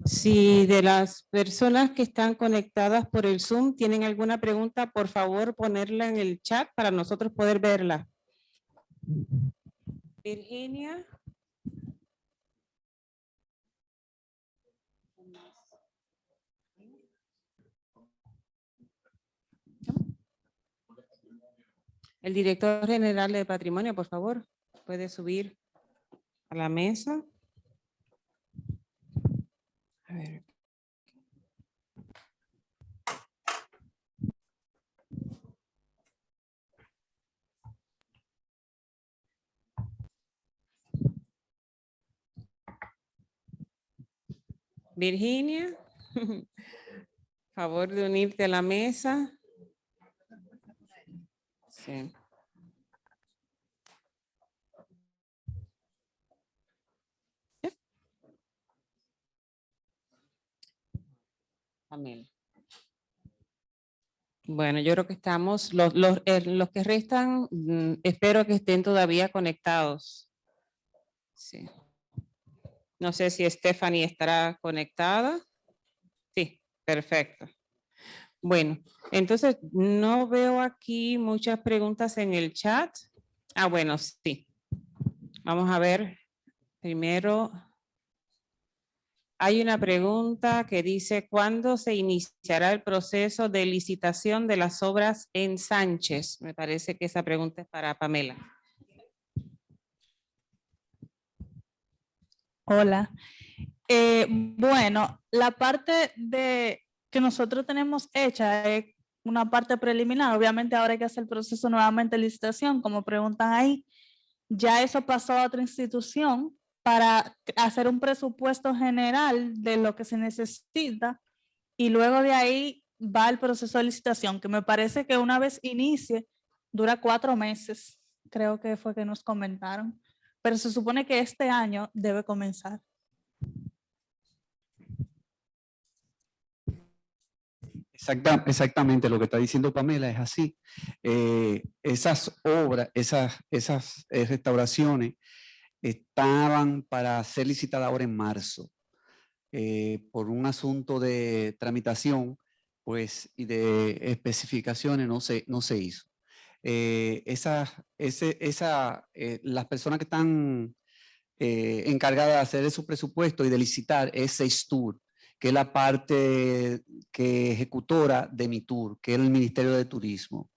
Si de las personas que están conectadas por el Zoom tienen alguna pregunta, por favor ponerla en el chat para nosotros poder verla. Virginia. El director general de Patrimonio, por favor, puede subir a la mesa. A ver. Virginia, favor de unirte a la mesa. Sí. Amén. Bueno, yo creo que estamos, los que restan, espero que estén todavía conectados. Sí. No sé si Stephanie estará conectada. Sí, perfecto. Bueno, entonces no veo aquí muchas preguntas en el chat. Ah, bueno, sí. Vamos a ver primero. Hay una pregunta que dice, ¿cuándo se iniciará el proceso de licitación de las obras en Sánchez? Me parece que esa pregunta es para Pamela. Hola. Bueno, la parte que nosotros tenemos hecha es una parte preliminar. Obviamente ahora hay que hacer el proceso nuevamente de licitación, como preguntan ahí. Ya eso pasó a otra institución para hacer un presupuesto general de lo que se necesita y luego de ahí va el proceso de licitación, que me parece que una vez inicie, dura 4 meses, creo que fue que nos comentaron, pero se supone que este año debe comenzar. Exactamente lo que está diciendo Pamela es así. Esas obras, esas restauraciones estaban para ser licitadas ahora en marzo. Por un asunto de tramitación pues, y de especificaciones no se hizo. Las personas que están encargadas de hacer esos presupuestos y de licitar es Seistur, que es la parte ejecutora de MITUR, que es el Ministerio de Turismo.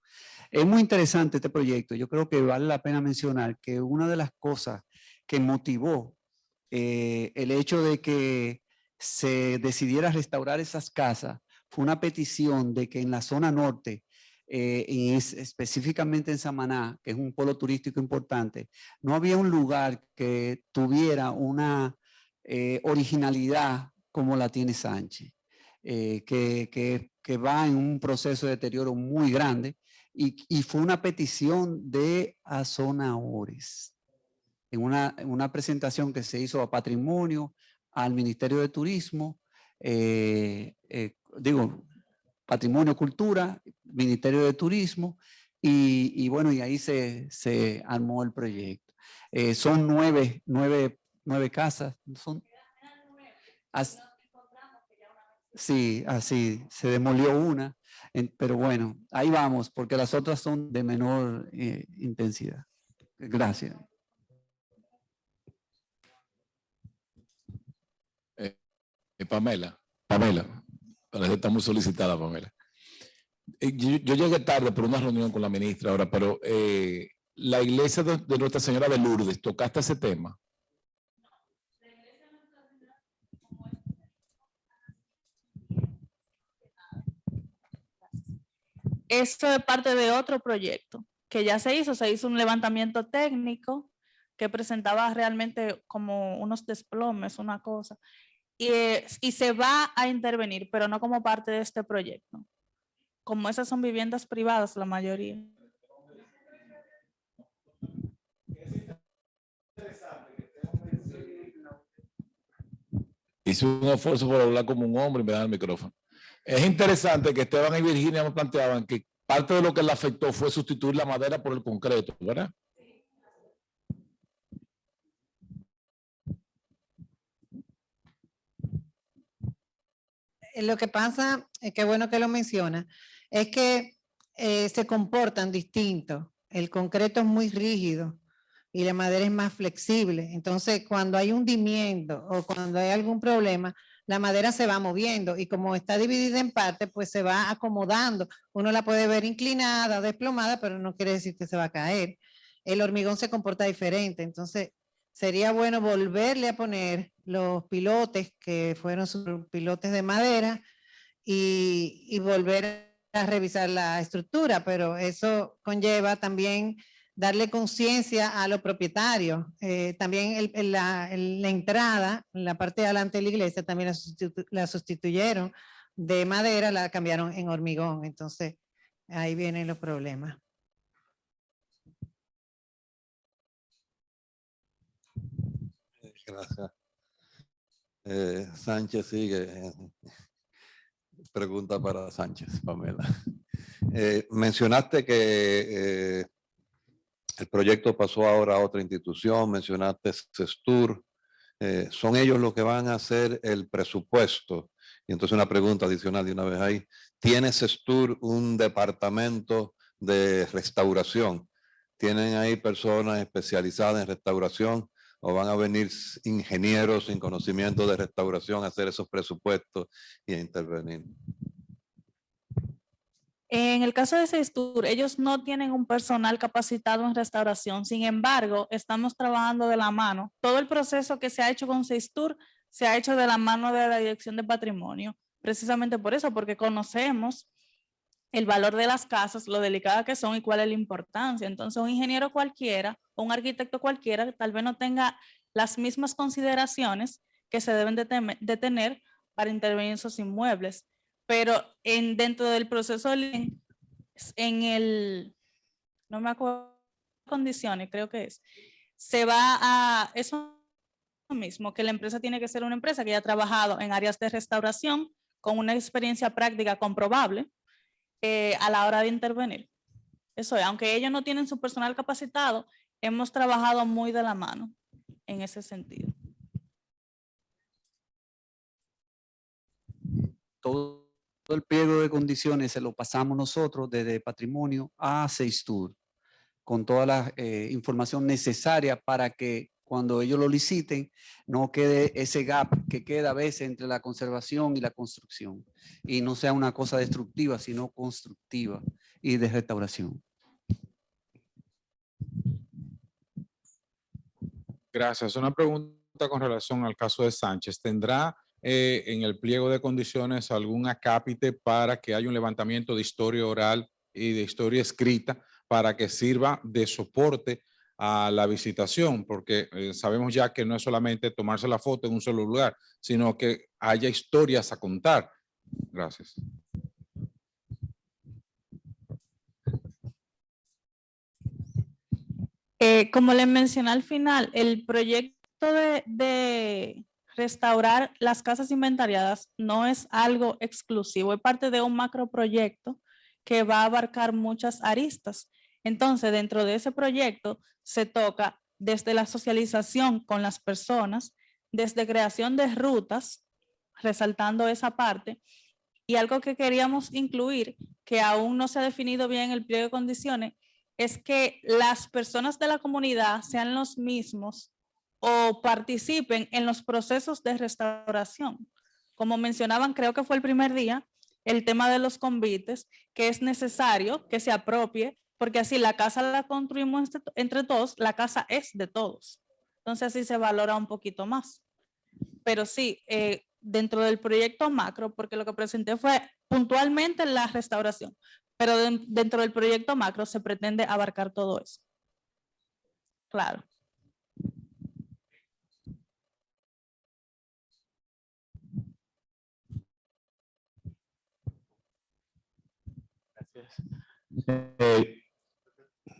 Es muy interesante este proyecto. Yo creo que vale la pena mencionar que una de las cosas que motivó el hecho de que se decidiera restaurar esas casas fue una petición de que en la zona norte, y específicamente en Samaná, que es un polo turístico importante, no había un lugar que tuviera una originalidad como la tiene Sánchez, que va en un proceso de deterioro muy grande y fue una petición de azonadores. En una presentación que se hizo a Patrimonio, al Ministerio de Turismo, Patrimonio, Cultura, Ministerio de Turismo, y bueno, y ahí se armó el proyecto. Son nueve casas. Sí, así, se demolió una, pero bueno, ahí vamos, porque las otras son de menor intensidad. Gracias. Pamela, parece que está muy solicitada, Pamela. Yo llegué tarde por una reunión con la ministra ahora, pero la iglesia de Nuestra Señora de Lourdes, ¿tocaste ese tema? Esto es parte de otro proyecto que ya se hizo un levantamiento técnico que presentaba realmente como unos desplomes, una cosa. Y se va a intervenir, pero no como parte de este proyecto. Como esas son viviendas privadas, la mayoría. Hice un esfuerzo por hablar como un hombre y me dan el micrófono. Es interesante que Esteban y Virginia me planteaban que parte de lo que le afectó fue sustituir la madera por el concreto, ¿verdad? lo que pasa, es que bueno que lo menciona, es que se comportan distintos. El concreto es muy rígido y la madera es más flexible. Entonces, cuando hay hundimiento o cuando hay algún problema, la madera se va moviendo y como está dividida en partes, pues se va acomodando. Uno la puede ver inclinada, desplomada, pero no quiere decir que se va a caer. El hormigón se comporta diferente, entonces sería bueno volverle a poner los pilotes que fueron sus pilotes de madera y volver a revisar la estructura, pero eso conlleva también darle conciencia a los propietarios. También la entrada, la parte de adelante de la iglesia, también la sustituyeron de madera, la cambiaron en hormigón. Entonces, ahí vienen los problemas. Gracias. Sánchez sigue. Pregunta para Sánchez, Pamela. Mencionaste que el proyecto pasó ahora a otra institución, mencionaste CESTUR. ¿Son ellos los que van a hacer el presupuesto? Y entonces una pregunta adicional de una vez ahí. ¿Tiene CESTUR un departamento de restauración? ¿Tienen ahí personas especializadas en restauración? ¿O van a venir ingenieros sin conocimiento de restauración a hacer esos presupuestos y a intervenir? En el caso de CESTUR, ellos no tienen un personal capacitado en restauración. Sin embargo, estamos trabajando de la mano. Todo el proceso que se ha hecho con CESTUR se ha hecho de la mano de la Dirección de Patrimonio. Precisamente por eso, porque conocemos el valor de las casas, lo delicadas que son y cuál es la importancia. Entonces, un ingeniero cualquiera o un arquitecto cualquiera tal vez no tenga las mismas consideraciones que se deben de tener para intervenir en esos inmuebles. Pero dentro del proceso, no me acuerdo condiciones, creo que se va a eso mismo, que la empresa tiene que ser una empresa que haya trabajado en áreas de restauración con una experiencia práctica comprobable a la hora de intervenir. Eso es, aunque ellos no tienen su personal capacitado, hemos trabajado muy de la mano en ese sentido. Todo el pliego de condiciones se lo pasamos nosotros desde Patrimonio a CESTUR con toda la información necesaria para que cuando ellos lo liciten no quede ese gap que queda a veces entre la conservación y la construcción y no sea una cosa destructiva sino constructiva y de restauración. Gracias. Una pregunta con relación al caso de Sánchez. ¿Tendrá en el pliego de condiciones algún acápite para que haya un levantamiento de historia oral y de historia escrita para que sirva de soporte a la visitación? Porque sabemos ya que no es solamente tomarse la foto en un solo lugar, sino que haya historias a contar. Gracias. Como les mencioné al final, el proyecto de restaurar las casas inventariadas no es algo exclusivo, es parte de un macroproyecto que va a abarcar muchas aristas. Entonces, dentro de ese proyecto se toca desde la socialización con las personas, desde creación de rutas, resaltando esa parte, y algo que queríamos incluir, que aún no se ha definido bien en el pliego de condiciones, es que las personas de la comunidad sean los mismos o participen en los procesos de restauración. Como mencionaban, creo que fue el primer día, el tema de los convites, que es necesario que se apropie, porque así la casa la construimos entre todos, la casa es de todos. Entonces así se valora un poquito más. Pero sí, dentro del proyecto macro, porque lo que presenté fue puntualmente la restauración, pero dentro del proyecto macro se pretende abarcar todo eso. Claro.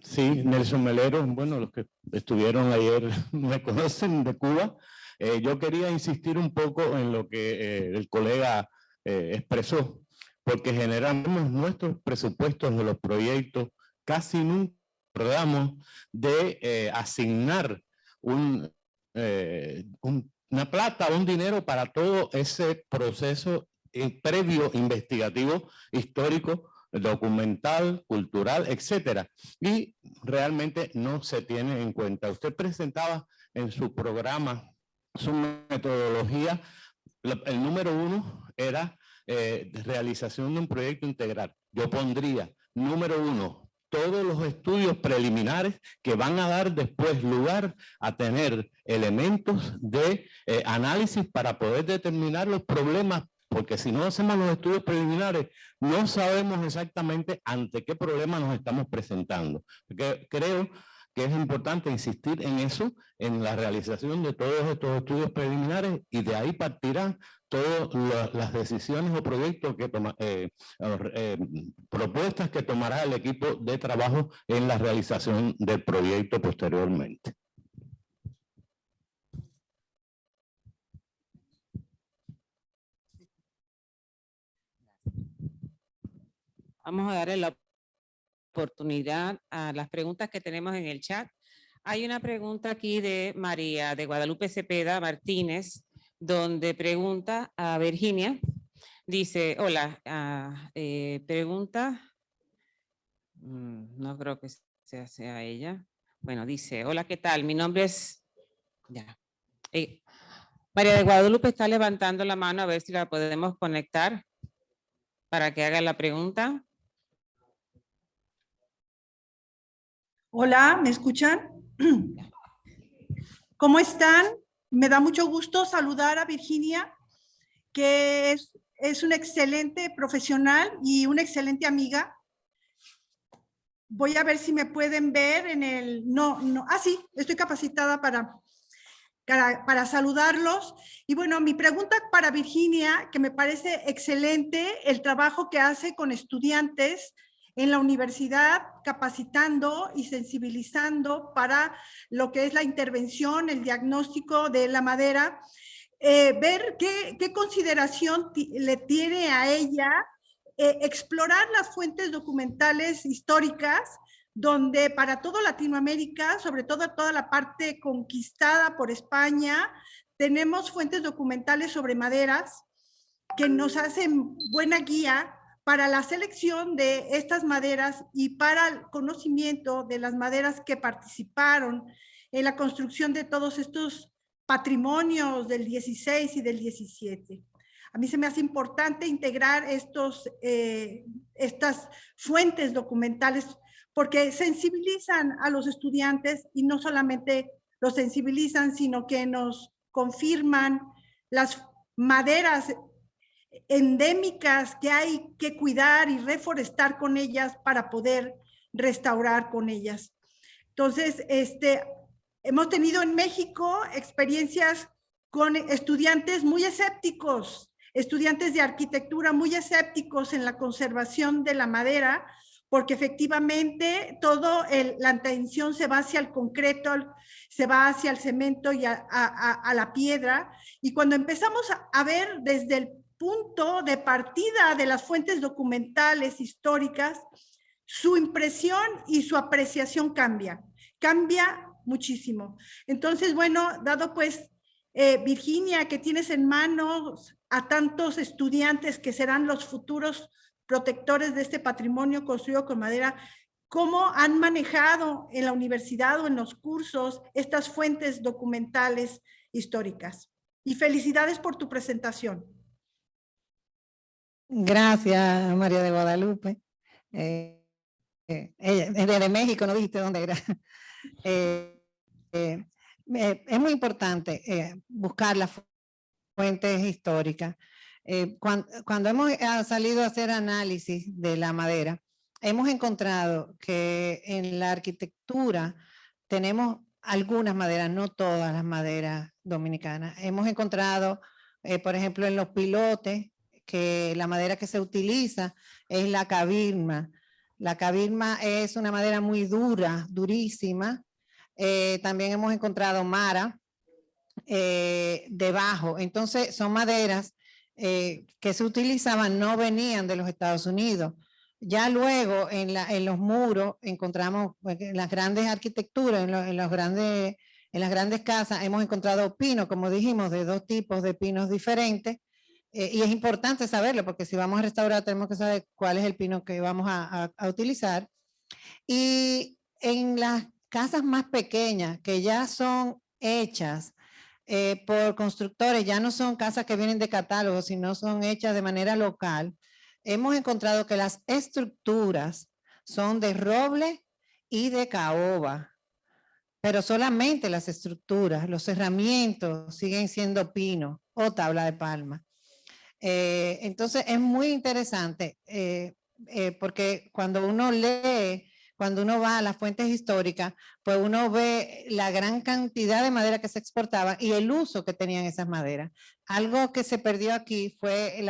Sí, Nelson Melero, bueno, los que estuvieron ayer me conocen de Cuba. Yo quería insistir un poco en lo que el colega expresó, porque generalmente nuestros presupuestos de los proyectos casi nunca acordamos de asignar una plata, un dinero para todo ese proceso previo investigativo histórico, documental, cultural, etcétera. Y realmente no se tiene en cuenta. Usted presentaba en su programa su metodología. El número 1 era realización de un proyecto integral. Yo pondría, número 1, todos los estudios preliminares que van a dar después lugar a tener elementos de análisis para poder determinar los problemas, porque si no hacemos los estudios preliminares, no sabemos exactamente ante qué problema nos estamos presentando. Porque creo que es importante insistir en eso, en la realización de todos estos estudios preliminares, y de ahí partirán todas las decisiones o proyectos que propuestas que tomará el equipo de trabajo en la realización del proyecto posteriormente. Vamos a darle la oportunidad a las preguntas que tenemos en el chat. Hay una pregunta aquí de María de Guadalupe Cepeda Martínez, donde pregunta a Virginia. Dice, hola, pregunta, no creo que sea ella. Bueno, dice, hola, ¿qué tal? Mi nombre es, ya. María de Guadalupe está levantando la mano a ver si la podemos conectar para que haga la pregunta. Hola, ¿me escuchan? ¿Cómo están? Me da mucho gusto saludar a Virginia, que es una excelente profesional y una excelente amiga. Voy a ver si me pueden ver en el... sí, estoy capacitada para saludarlos. Y bueno, mi pregunta para Virginia, que me parece excelente el trabajo que hace con estudiantes en la universidad, capacitando y sensibilizando para lo que es la intervención, el diagnóstico de la madera, ver qué consideración le tiene a ella explorar las fuentes documentales históricas, donde para toda Latinoamérica, sobre todo toda la parte conquistada por España, tenemos fuentes documentales sobre maderas que nos hacen buena guía para la selección de estas maderas y para el conocimiento de las maderas que participaron en la construcción de todos estos patrimonios del 16 y del 17. A mí se me hace importante integrar estas fuentes documentales porque sensibilizan a los estudiantes y no solamente los sensibilizan, sino que nos confirman las maderas endémicas que hay que cuidar y reforestar con ellas para poder restaurar con ellas. Entonces, hemos tenido en México experiencias con estudiantes muy escépticos, estudiantes de arquitectura muy escépticos en la conservación de la madera, porque efectivamente la atención se va hacia el concreto, se va hacia el cemento y a la piedra, y cuando empezamos a ver desde el punto de partida de las fuentes documentales históricas, su impresión y su apreciación cambia muchísimo. Entonces, bueno, dado pues, Virginia, que tienes en manos a tantos estudiantes que serán los futuros protectores de este patrimonio construido con madera, ¿cómo han manejado en la universidad o en los cursos estas fuentes documentales históricas? Y felicidades por tu presentación. Gracias, María de Guadalupe. Ella es de México, no dijiste dónde era. Es muy importante buscar las fuentes históricas. Cuando hemos salido a hacer análisis de la madera, hemos encontrado que en la arquitectura tenemos algunas maderas, no todas las maderas dominicanas. Hemos encontrado, por ejemplo, en los pilotes, que la madera que se utiliza es la cabirma. La cabirma es una madera muy dura, durísima. También hemos encontrado mara debajo. Entonces son maderas que se utilizaban, no venían de los Estados Unidos. Ya luego en los muros encontramos, en las grandes arquitecturas, en las grandes casas, hemos encontrado pinos, como dijimos, de dos tipos de pinos diferentes, y es importante saberlo, porque si vamos a restaurar tenemos que saber cuál es el pino que vamos a utilizar. Y en las casas más pequeñas, que ya son hechas por constructores, ya no son casas que vienen de catálogo, sino son hechas de manera local, hemos encontrado que las estructuras son de roble y de caoba, pero solamente las estructuras, los cerramientos siguen siendo pino o tabla de palma. Entonces es muy interesante porque cuando uno lee, cuando uno va a las fuentes históricas, pues uno ve la gran cantidad de madera que se exportaba y el uso que tenían esas maderas. Algo que se perdió aquí fue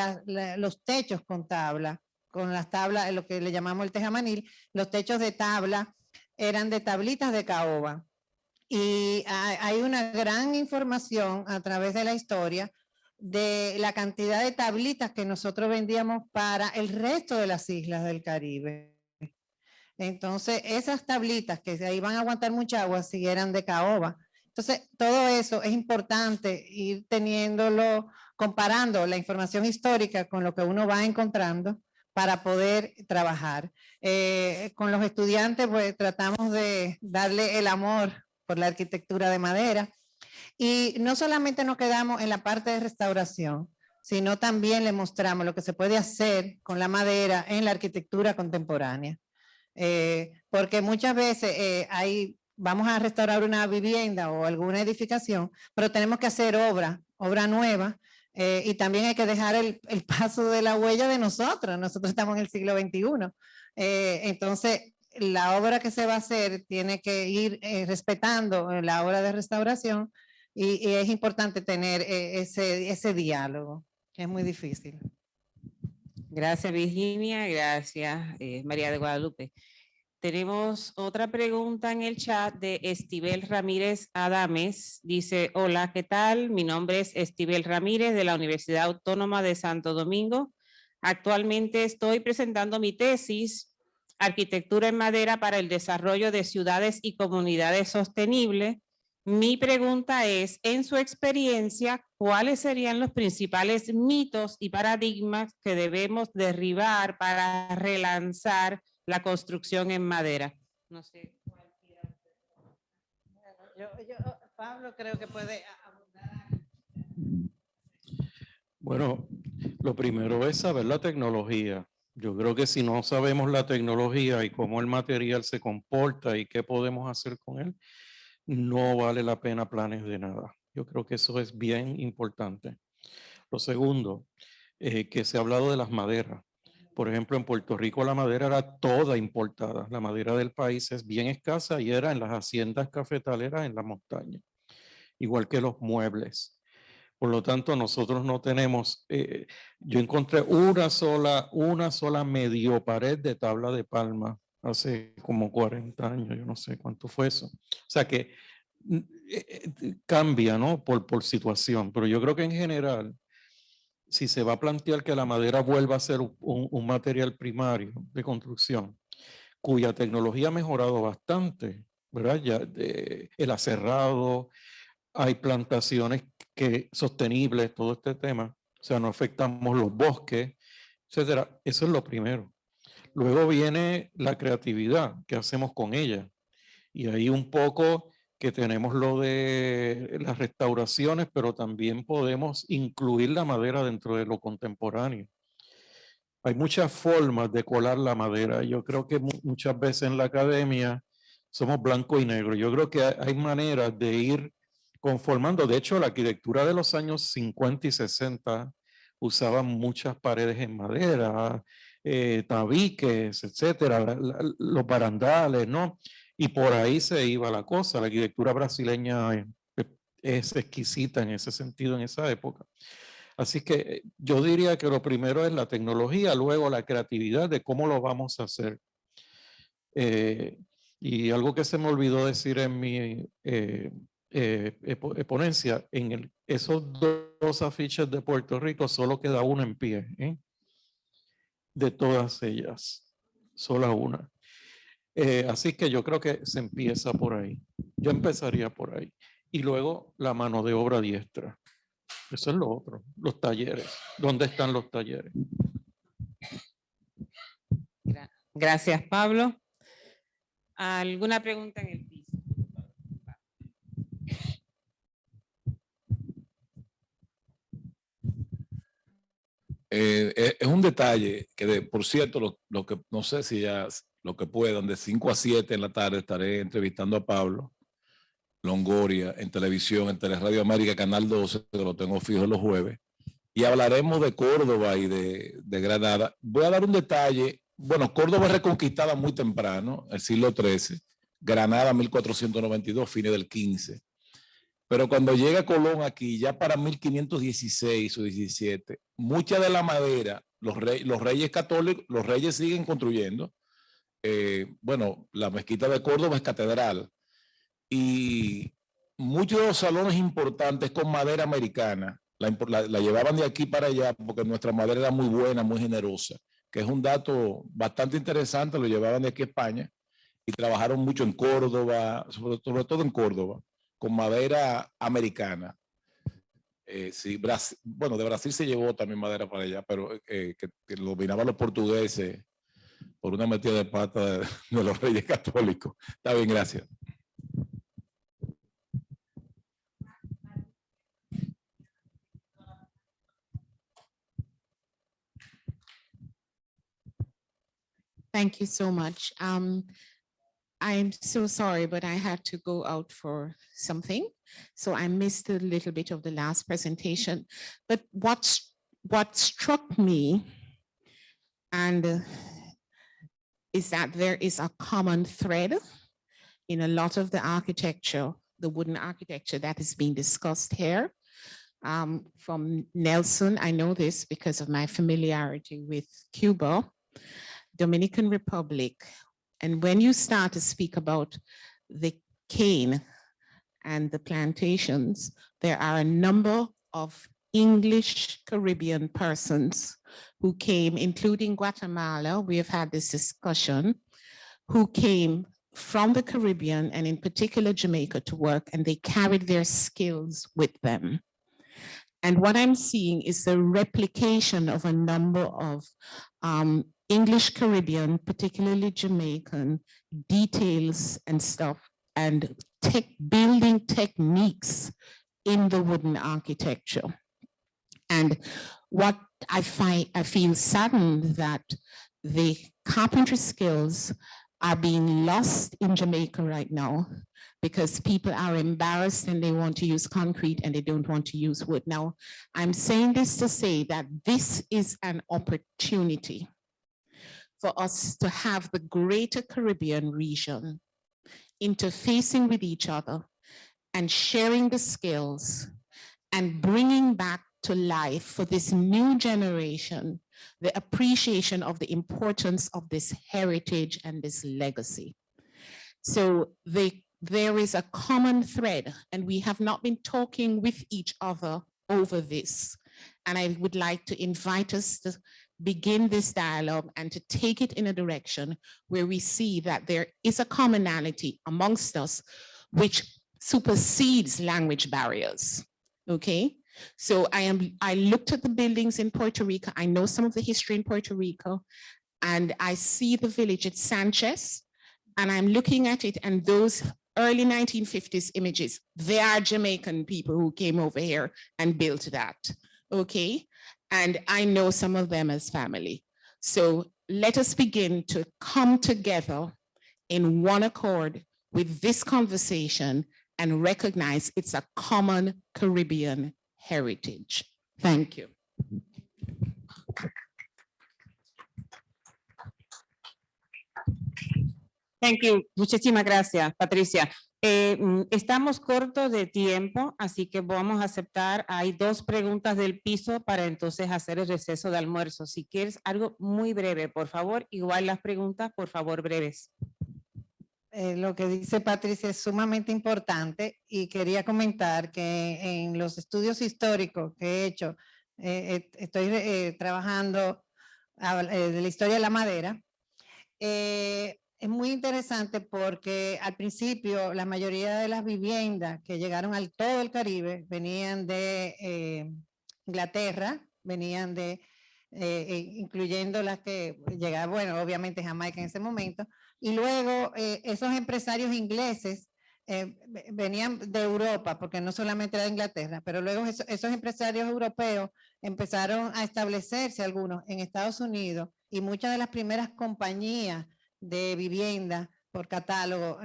los techos con tabla, con las tablas, lo que le llamamos el tejamanil. Los techos de tabla eran de tablitas de caoba. Y hay una gran información a través de la historia de la cantidad de tablitas que nosotros vendíamos para el resto de las islas del Caribe. Entonces, esas tablitas que ahí van a aguantar mucha agua, si eran de caoba. Entonces, todo eso es importante ir teniéndolo, comparando la información histórica con lo que uno va encontrando para poder trabajar. Con los estudiantes, pues tratamos de darle el amor por la arquitectura de madera. Y no solamente nos quedamos en la parte de restauración, sino también le mostramos lo que se puede hacer con la madera en la arquitectura contemporánea. Porque muchas veces vamos a restaurar una vivienda o alguna edificación, pero tenemos que hacer obra nueva, y también hay que dejar el paso de la huella de nosotros. Nosotros estamos en el siglo XXI. Entonces, la obra que se va a hacer tiene que ir respetando la obra de restauración y es importante tener ese diálogo, que es muy difícil. Gracias, Virginia. Gracias, María de Guadalupe. Tenemos otra pregunta en el chat de Estibel Ramírez Adames. Dice, hola, ¿qué tal? Mi nombre es Estibel Ramírez de la Universidad Autónoma de Santo Domingo. Actualmente estoy presentando mi tesis, Arquitectura en Madera para el Desarrollo de Ciudades y Comunidades Sostenibles. Mi pregunta es, en su experiencia, ¿cuáles serían los principales mitos y paradigmas que debemos derribar para relanzar la construcción en madera? No sé. Pablo creo que puede abundar. Bueno, lo primero es saber la tecnología. Yo creo que si no sabemos la tecnología y cómo el material se comporta y qué podemos hacer con él, no vale la pena planes de nada. Yo creo que eso es bien importante. Lo segundo, que se ha hablado de las maderas. Por ejemplo, en Puerto Rico la madera era toda importada. La madera del país es bien escasa y era en las haciendas cafetaleras en la montaña, igual que los muebles. Por lo tanto, nosotros no tenemos, yo encontré una sola medio pared de tabla de palma hace como 40 años, yo no sé cuánto fue eso. O sea que cambia, ¿no? Por situación, pero yo creo que en general, si se va a plantear que la madera vuelva a ser un material primario de construcción, cuya tecnología ha mejorado bastante, ¿verdad? Ya el aserrado, hay plantaciones sostenibles, todo este tema, o sea, no afectamos los bosques, etcétera. Eso es lo primero. Luego viene la creatividad, ¿qué hacemos con ella? Y ahí un poco que tenemos lo de las restauraciones, pero también podemos incluir la madera dentro de lo contemporáneo. Hay muchas formas de colar la madera. Yo creo que muchas veces en la academia somos blanco y negro. Yo creo que hay maneras de ir conformando. De hecho, la arquitectura de los años 50 y 60 usaba muchas paredes en madera, tabiques, etcétera, los barandales, ¿no? Y por ahí se iba la cosa. La arquitectura brasileña es exquisita en ese sentido en esa época. Así que yo diría que lo primero es la tecnología, luego la creatividad de cómo lo vamos a hacer. Y algo que se me olvidó decir en mi ponencia, en esos dos afiches de Puerto Rico solo queda uno en pie, de todas ellas, sola una. Así que yo creo que se empieza por ahí. Yo empezaría por ahí. Y luego la mano de obra diestra. Eso es lo otro, los talleres. ¿Dónde están los talleres? Gracias, Pablo. ¿Alguna pregunta en el piso? Es un detalle que, por cierto, lo que no sé si ya lo que puedan, de 5 a 7 en la tarde estaré entrevistando a Pablo Longoria en televisión, en Teleradio América, Canal 12, que lo tengo fijo los jueves, y hablaremos de Córdoba y de Granada. Voy a dar un detalle. Bueno, Córdoba es reconquistada muy temprano, el siglo XIII, Granada 1492, fines del XV. Pero cuando llega Colón aquí, ya para 1516 o 17, mucha de la madera, los reyes católicos, los reyes siguen construyendo. Bueno, la mezquita de Córdoba es catedral. Y muchos de los salones importantes con madera americana la llevaban de aquí para allá porque nuestra madera era muy buena, muy generosa, que es un dato bastante interesante. Lo llevaban de aquí a España y trabajaron mucho en Córdoba, sobre todo en Córdoba, con madera americana. Sí, bueno, de Brasil se llevó también madera para allá, pero que lo dominaban los portugueses por una metida de pata de los reyes católicos. Está bien, gracias. Thank you so much. I'm so sorry, but I had to go out for something. So I missed a little bit of the last presentation. But what struck me is that there is a common thread in a lot of the architecture, the wooden architecture that is being discussed here. From Nelson, I know this because of my familiarity with Cuba, Dominican Republic. And when you start to speak about the cane and the plantations, there are a number of English Caribbean persons who came, including Guatemala, we have had this discussion, who came from the Caribbean and in particular Jamaica to work, and they carried their skills with them. And what I'm seeing is the replication of a number of English Caribbean, particularly Jamaican, details and stuff, and building techniques in the wooden architecture. And what I feel saddened that the carpentry skills are being lost in Jamaica right now because people are embarrassed and they want to use concrete and they don't want to use wood. Now, I'm saying this to say that this is an opportunity for us to have the greater Caribbean region interfacing with each other and sharing the skills and bringing back to life for this new generation the appreciation of the importance of this heritage and this legacy. So there is a common thread, and we have not been talking with each other over this. And I would like to invite us to begin this dialogue and to take it in a direction where we see that there is a commonality amongst us which supersedes language barriers, okay? So I looked at the buildings in Puerto Rico. I know some of the history in Puerto Rico, and I see the village at Sanchez, and I'm looking at it, and those early 1950s images, they are Jamaican people who came over here and built that, okay? And I know some of them as family. So let us begin to come together in one accord with this conversation and recognize it's a common Caribbean heritage. Thank you. Thank you. Muchísimas gracias, Patricia. Estamos cortos de tiempo, así que vamos a aceptar. Hay 2 preguntas del piso para entonces hacer el receso de almuerzo. Si quieres algo muy breve, por favor. Igual las preguntas, por favor, breves. Lo que dice Patricia es sumamente importante y quería comentar que en los estudios históricos que he hecho, estoy trabajando de la historia de la madera. es muy interesante porque al principio la mayoría de las viviendas que llegaron al todo el Caribe venían de Inglaterra, venían de, incluyendo las que llegaban, bueno, obviamente Jamaica en ese momento, y luego esos empresarios ingleses venían de Europa, porque no solamente era de Inglaterra, pero luego esos empresarios europeos empezaron a establecerse algunos en Estados Unidos y muchas de las primeras compañías de vivienda por catálogo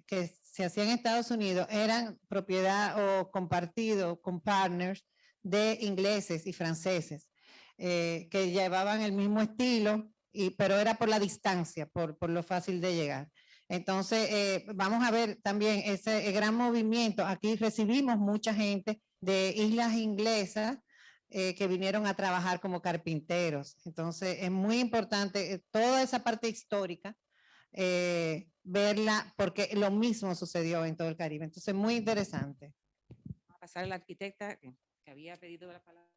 que se hacían en Estados Unidos eran propiedad o compartido con partners de ingleses y franceses que llevaban el mismo estilo, pero era por la distancia, por lo fácil de llegar. Entonces, vamos a ver también ese gran movimiento. Aquí recibimos mucha gente de islas inglesas que vinieron a trabajar como carpinteros. Entonces, es muy importante toda esa parte histórica, verla, porque lo mismo sucedió en todo el Caribe. Entonces, muy interesante. Vamos a pasar a la arquitecta que había pedido la palabra.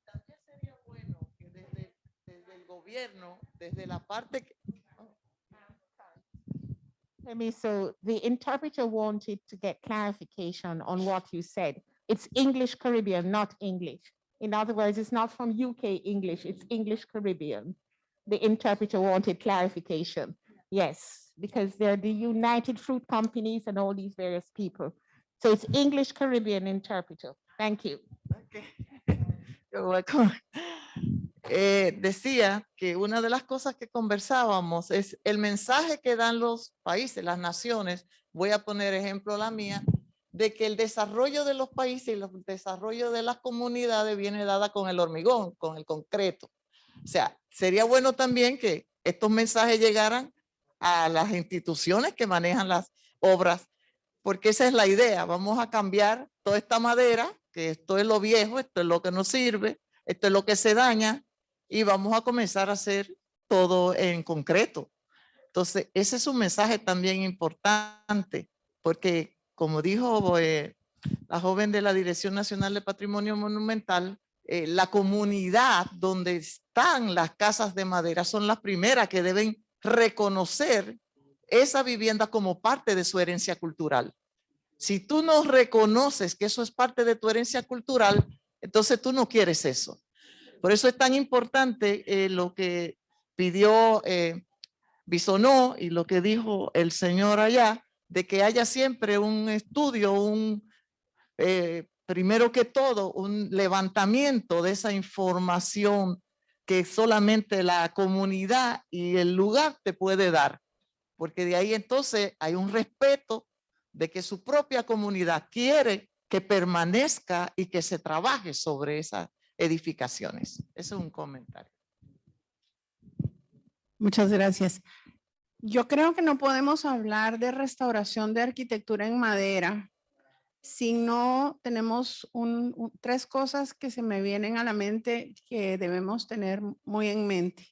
También sería bueno que desde el gobierno, desde la parte que, So the interpreter wanted to get clarification on what you said. It's English Caribbean, not English. In other words, it's not from UK English, it's English Caribbean. The interpreter wanted clarification. Yes, because they're the United Fruit Companies and all these various people. So it's English Caribbean interpreter. Thank you. okay. You're welcome. Decía que una de las cosas que conversábamos es el mensaje que dan los países, las naciones. Voy a poner ejemplo la mía, de que el desarrollo de los países y el desarrollo de las comunidades viene dada con el hormigón, con el concreto. O sea, sería bueno también que estos mensajes llegaran a las instituciones que manejan las obras, porque esa es la idea. Vamos a cambiar toda esta madera, que esto es lo viejo, esto es lo que nos sirve, esto es lo que se daña, y vamos a comenzar a hacer todo en concreto. Entonces, ese es un mensaje también importante, porque como dijo la joven de la Dirección Nacional de Patrimonio Monumental, la comunidad donde están las casas de madera son las primeras que deben reconocer esa vivienda como parte de su herencia cultural. Si tú no reconoces que eso es parte de tu herencia cultural, entonces tú no quieres eso. Por eso es tan importante lo que pidió Bisonó y lo que dijo el señor allá, de que haya siempre un estudio, primero que todo, un levantamiento de esa información que solamente la comunidad y el lugar te puede dar. Porque de ahí entonces hay un respeto de que su propia comunidad quiere que permanezca y que se trabaje sobre esas edificaciones. Ese es un comentario. Muchas gracias. Yo creo que no podemos hablar de restauración de arquitectura en madera si no tenemos tres cosas que se me vienen a la mente que debemos tener muy en mente.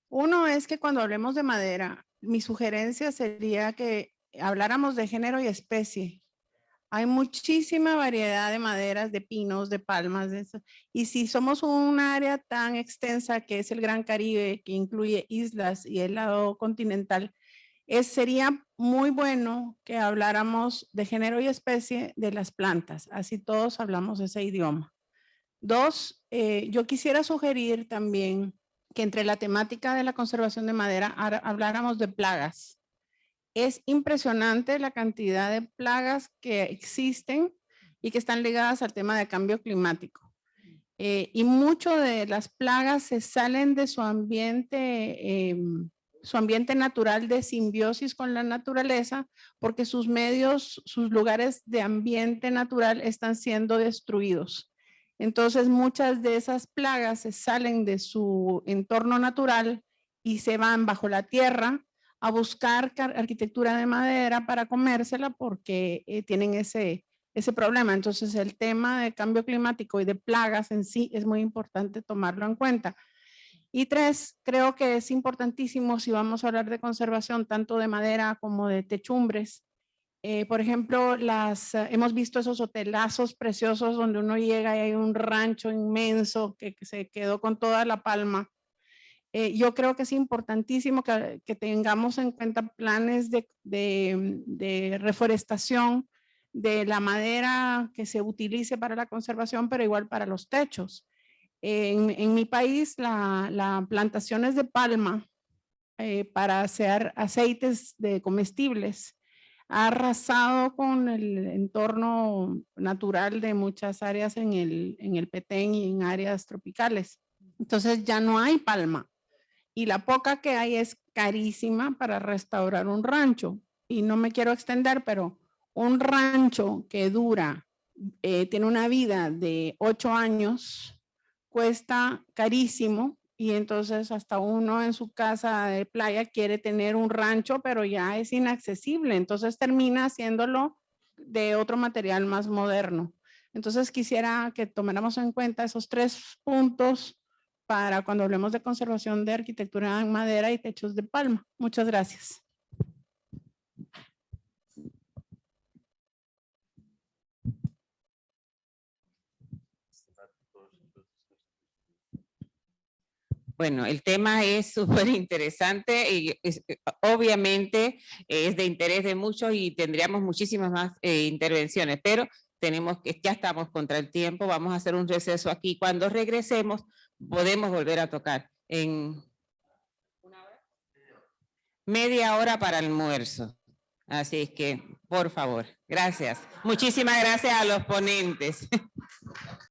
Uno es que cuando hablemos de madera, mi sugerencia sería que habláramos de género y especie. Hay muchísima variedad de maderas, de pinos, de palmas, de eso. Y si somos un área tan extensa que es el Gran Caribe, que incluye islas y el lado continental, sería muy bueno que habláramos de género y especie de las plantas. Así todos hablamos ese idioma. Dos, yo quisiera sugerir también que entre la temática de la conservación de madera habláramos de plagas. Es impresionante la cantidad de plagas que existen y que están ligadas al tema de cambio climático. Y mucho de las plagas se salen de su ambiente natural de simbiosis con la naturaleza, porque sus medios, sus lugares de ambiente natural están siendo destruidos. Entonces muchas de esas plagas se salen de su entorno natural y se van bajo la tierra a buscar arquitectura de madera para comérsela porque tienen ese problema. Entonces el tema de cambio climático y de plagas en sí es muy importante tomarlo en cuenta. Y tres, creo que es importantísimo si vamos a hablar de conservación tanto de madera como de techumbres, Por ejemplo, hemos visto esos hotelazos preciosos donde uno llega y hay un rancho inmenso que se quedó con toda la palma. Yo creo que es importantísimo que tengamos en cuenta planes de reforestación de la madera que se utilice para la conservación, pero igual para los techos. En mi país, la plantaciones de palma para hacer aceites de comestibles ha arrasado con el entorno natural de muchas áreas en el Petén y en áreas tropicales. Entonces ya no hay palma y la poca que hay es carísima para restaurar un rancho. Y no me quiero extender, pero un rancho que tiene una vida de 8 años, cuesta carísimo. Y entonces hasta uno en su casa de playa quiere tener un rancho, pero ya es inaccesible. Entonces termina haciéndolo de otro material más moderno. Entonces quisiera que tomáramos en cuenta esos 3 puntos para cuando hablemos de conservación de arquitectura en madera y techos de palma. Muchas gracias. Bueno, el tema es súper interesante y obviamente es de interés de muchos y tendríamos muchísimas más intervenciones, pero ya estamos contra el tiempo, vamos a hacer un receso aquí. Cuando regresemos podemos volver a tocar en media hora para almuerzo. Así es que, por favor, gracias. Muchísimas gracias a los ponentes.